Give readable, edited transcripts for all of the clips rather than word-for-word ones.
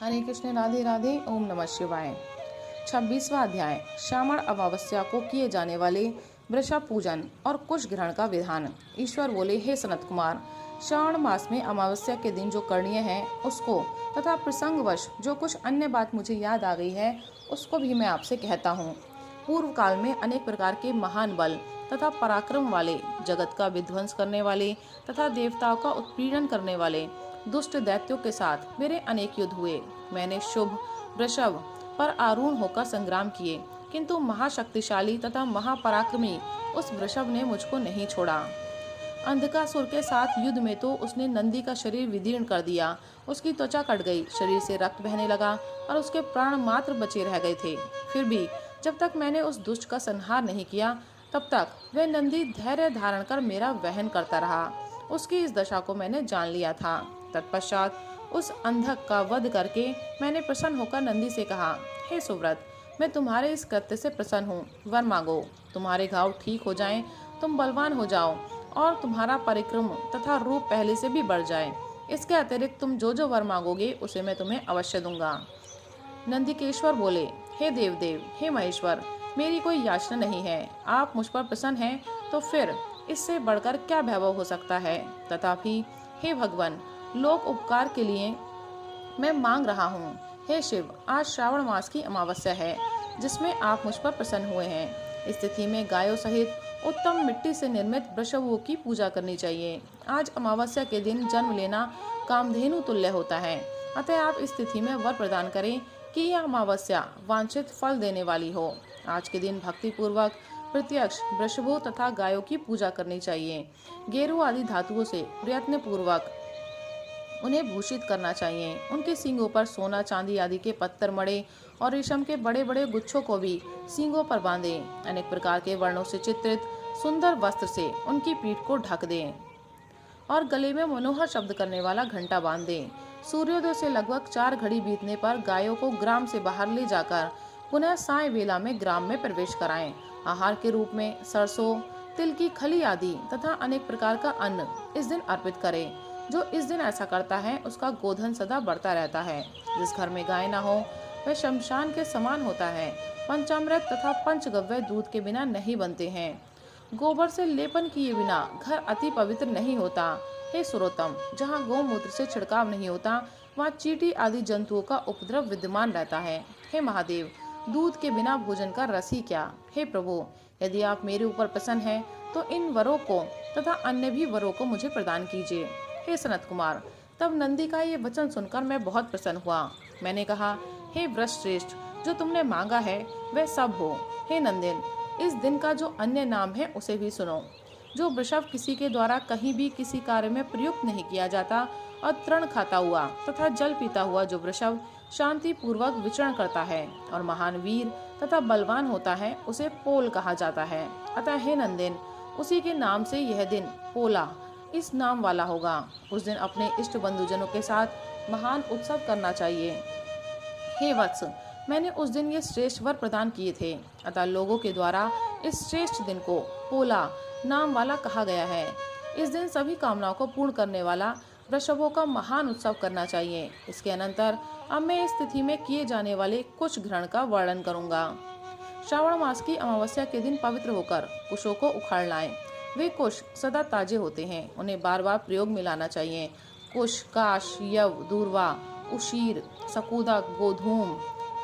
हरे कृष्ण, राधे राधे, ओम नमः शिवाय। 26वां अध्याय, श्रावण अमावस्या को किए जाने वाले वृषभ पूजन और कुश ग्रहण का विधान। ईश्वर बोले, हे सनत कुमार, श्रावण मास में अमावस्या के दिन जो करणीय है उसको तथा प्रसंगवश जो कुछ अन्य बात मुझे याद आ गई है उसको भी मैं आपसे कहता हूँ। पूर्व काल में अनेक प्रकार के महान बल तथा पराक्रम वाले, जगत का विध्वंस करने वाले तथा देवताओं का उत्पीड़न करने वाले दुष्ट दैत्यों के साथ मेरे अनेक युद्ध हुए। मैंने शुभ वृषभ पर आरूढ़ होकर संग्राम किए, किंतु महाशक्तिशाली तथा महापराक्रमी उस वृषभ ने मुझको नहीं छोड़ा। अंधकासुर के साथ युद्ध में तो उसने नंदी का शरीर विदीर्ण कर दिया, उसकी त्वचा कट गई, शरीर से रक्त बहने लगा और उसके प्राण मात्र बचे रह गए थे। फिर भी जब तक मैंने उस दुष्ट का संहार नहीं किया तब तक वह नंदी धैर्य धारण कर मेरा वहन करता रहा। उसकी इस दशा को मैंने जान लिया था। तत्पश्चात उस अंधक का वध करके मैंने प्रसन्न होकर नंदी से कहा, हे सुव्रत, मैं तुम्हारे इस कृत्य से प्रसन्न हूँ। वर मांगो, तुम्हारे घाव ठीक हो जाएं, तुम बलवान हो जाओ और तुम्हारा परिक्रम तथा रूप पहले से भी बढ़ जाए। इसके अतिरिक्त तुम जो जो वर मांगोगे उसे मैं तुम्हें अवश्य दूंगा। नंदिकेश्वर बोले, हे देवदेव, हे महेश्वर, मेरी कोई याचना नहीं है। आप मुझ पर प्रसन्न हैं तो फिर इससे बढ़कर क्या वैभव हो सकता है। तथापि हे भगवान, लोक उपकार के लिए मैं मांग रहा हूँ। हे शिव, आज श्रावण मास की अमावस्या है जिसमें आप मुझ पर प्रसन्न हुए हैं। इस तिथि में गायों सहित उत्तम मिट्टी से निर्मित वृषभों की पूजा करनी चाहिए। आज अमावस्या के दिन जन्म लेना कामधेनु तुल्य होता है। अतः आप इस तिथि में वर प्रदान करें कि यह अमावस्या वांछित फल देने वाली हो। आज के दिन भक्ति पूर्वक प्रत्यक्ष वृषभों तथा गायों की पूजा करनी चाहिए। गेरू आदि धातुओं से प्रयत्न पूर्वक उन्हें भूषित करना चाहिए। उनके सींगों पर सोना चांदी आदि के पत्थर मड़े और रेशम के बड़े बड़े गुच्छों को भी सींगों पर बांधें। अनेक प्रकार के वर्णों से चित्रित सुंदर वस्त्र से उनकी पीठ को ढक दें और गले में मनोहर शब्द करने वाला घंटा बांध दें। सूर्योदय से लगभग 4 घड़ी बीतने पर गायों को ग्राम से बाहर ले जाकर पुनः साय वेला में ग्राम में प्रवेश कराएं। आहार के रूप में सरसों, तिल की खली आदि तथा अनेक प्रकार का अन्न इस दिन अर्पित करें। जो इस दिन ऐसा करता है उसका गोधन सदा बढ़ता रहता है। जिस घर में गाय न हो वह शमशान के समान होता है। पंचामृत तथा पंचगव्य दूध के बिना नहीं बनते हैं। गोबर से लेपन किए बिना घर अति पवित्र नहीं होता। हे सुरोत्तम, जहाँ गौमूत्र से छिड़काव नहीं होता वहाँ चींटी आदि जंतुओं का उपद्रव विद्यमान रहता है। हे महादेव, दूध के बिना भोजन का रस ही क्या। हे प्रभु, यदि आप मेरे ऊपर प्रसन्न हैं तो इन वरों को तथा अन्य भी वरों को मुझे प्रदान कीजिए। हे सनत कुमार, तब नंदी का ये वचन सुनकर मैं बहुत प्रसन्न हुआ। मैंने कहा, हे वृषश्रेष्ठ, जो तुमने मांगा है वह सब हो। हे नंदिन, इस दिन का जो अन्य नाम है उसे भी सुनो। जो वृषभ किसी के द्वारा कहीं भी किसी कार्य में प्रयुक्त नहीं किया जाता और तृण खाता हुआ तथा जल पीता हुआ जो वृषभ शांति पूर्वक विचरण करता है और महान वीर तथा बलवान होता है उसे पोल कहा जाता है। अतः हे नंदिन, उसी के नाम से यह दिन पोला इस नाम वाला होगा। उस दिन अपने इष्ट बंधुजनों के साथ महान उत्सव करना चाहिए। हे वत्स, मैंने उस दिन ये श्रेष्ठ वर प्रदान किए थे, अतः लोगों के द्वारा इस श्रेष्ठ दिन को पोला नाम वाला कहा गया है। इस दिन सभी कामनाओं को पूर्ण करने वाला वृषभों का महान उत्सव करना चाहिए। इसके अनंतर अब मैं इस तिथि में किए जाने वाले कुश ग्रहण का वर्णन करूंगा। श्रावण मास की अमावस्या के दिन पवित्र होकर कुशों को उखाड़ लाएं। वे कुश सदा ताजे होते हैं, उन्हें बार बार प्रयोग में लाना चाहिए। कुश, काश, यव, दूर्वा, उशीर, सकुदक, गोधूम,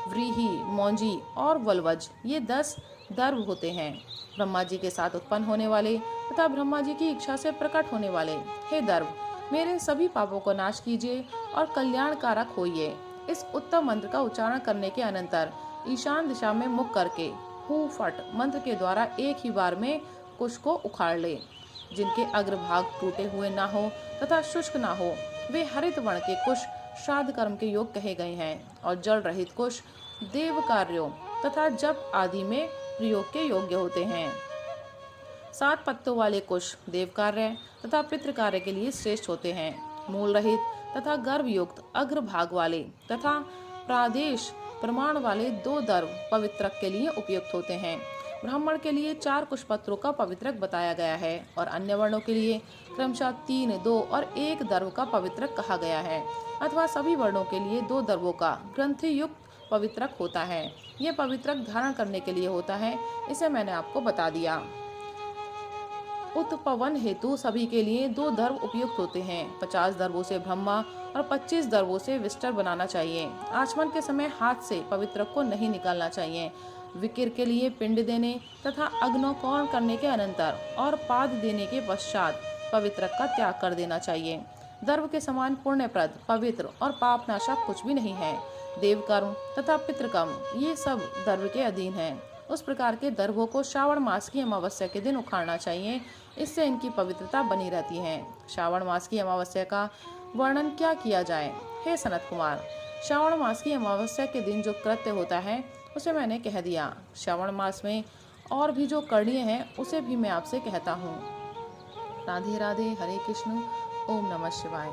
व्रीहि, मौंजी और वल्वज, ये 10 दर्भ होते हैं। ब्रह्मा जी के साथ उत्पन्न होने वाले तथा ब्रह्मा जी की इच्छा से प्रकट होने वाले हे दर्भ, मेरे सभी पापों को नाश कीजिए और कल्याणकारक होइए। इस उत्तम मंत्र का उच्चारण करने के अनंतर ईशान दिशा में मुख करके हु फट मंत्र के द्वारा एक ही बार में कुश को उखाड़ ले। जिनके अग्रभाग टूटे हुए ना हो तथा शुष्क ना हो वे हरित वर्ण के कुश श्राद्ध कर्म के योग कहे गए हैं और जल रहित कुश देव कार्यों तथा जप आदि में प्रयोग के योग्य होते हैं। 7 पत्तों वाले कुश देव कार्य तथा पितृ कार्य के लिए श्रेष्ठ होते हैं। मूल रहित तथा गर्भ युक्त अग्रभाग वाले तथा प्रादेश प्रमाण वाले 2 दर्भ पवित्रक के लिए उपयुक्त होते हैं। ब्राह्मण के लिए 4 कुशपत्रों का पवित्रक बताया गया है और अन्य वर्णों के लिए क्रमशः 3, 2 और 1 दर्भ का पवित्रक कहा गया है, अथवा सभी वर्णों के लिए 2 दर्भों का ग्रंथि युक्त पवित्रक होता है। यह पवित्रक धारण करने के लिए होता है, इसे मैंने आपको बता दिया। उत्पवन हेतु सभी के लिए 2 दर्भ उपयुक्त होते हैं। 50 दर्भों से ब्रह्मा और 25 दर्भों से विष्टर बनाना चाहिए। आचमन के समय हाथ से पवित्रक को नहीं निकालना चाहिए। विकिर के लिए पिंड देने तथा अग्नोकर्ण करने के अनंतर और पाद देने के पश्चात पवित्रक का त्याग कर देना चाहिए। दर्भ के समान पुण्यप्रद, पवित्र और पापनाशक कुछ भी नहीं है। देवकर्म तथा पितृकर्म ये सब दर्भ के अधीन है। उस प्रकार के दर्भों को श्रावण मास की अमावस्या के दिन उखाड़ना चाहिए, इससे इनकी पवित्रता बनी रहती है। श्रावण मास की अमावस्या का वर्णन क्या किया जाए? हे सनत कुमार, श्रावण मास की अमावस्या के दिन जो कृत्य होता है उसे मैंने कह दिया। श्रावण मास में और भी जो करणीय है उसे भी मैं आपसे कहता हूँ। राधे राधे, हरे कृष्ण, ओम नमः शिवाय।